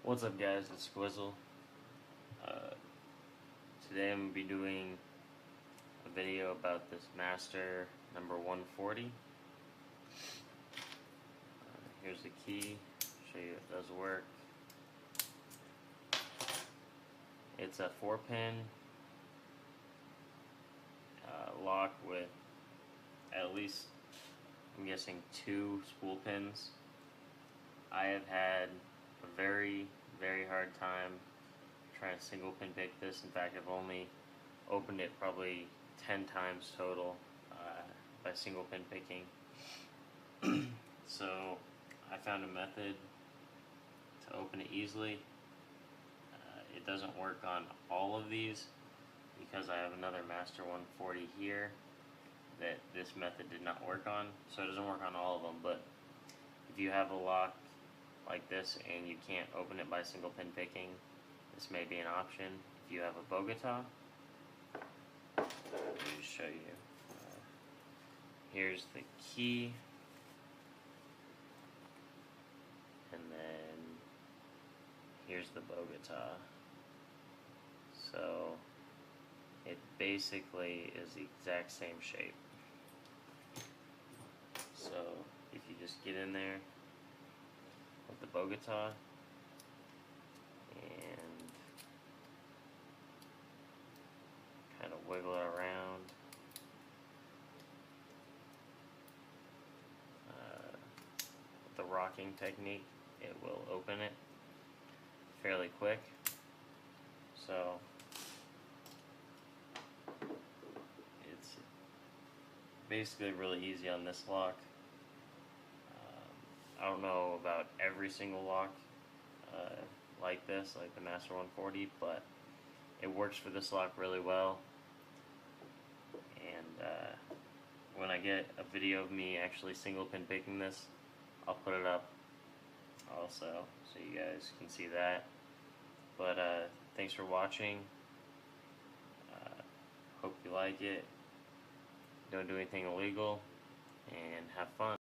What's up guys, it's Squizzle. Today I'm going to be doing a video about this Master number 140. Here's the key, show you it does work. It's a 4-pin lock with at least, I'm guessing, 2 spool pins. I have had a very hard time trying to single pin pick this. In fact, I've only opened it probably 10 times total by single pin picking. So I found a method to open it easily. It doesn't work on all of these because I have another Master 140 here that this method did not work on, so it doesn't work on all of them. But if you have a lock like this and you can't open it by single pin picking, this may be an option. If you have a Bogota, let me just show you. Here's the key, and then here's the Bogota. So it basically is the exact same shape. So if you just get in there with the Bogota and kind of wiggle it around, with the rocking technique, it will open it fairly quick. So it's basically really easy on this lock. I don't know about every single lock like this, like the Master 140, but it works for this lock really well. And when I get a video of me actually single pin picking this, I'll put it up also so you guys can see that. But thanks for watching. Hope you like it. Don't do anything illegal, and have fun.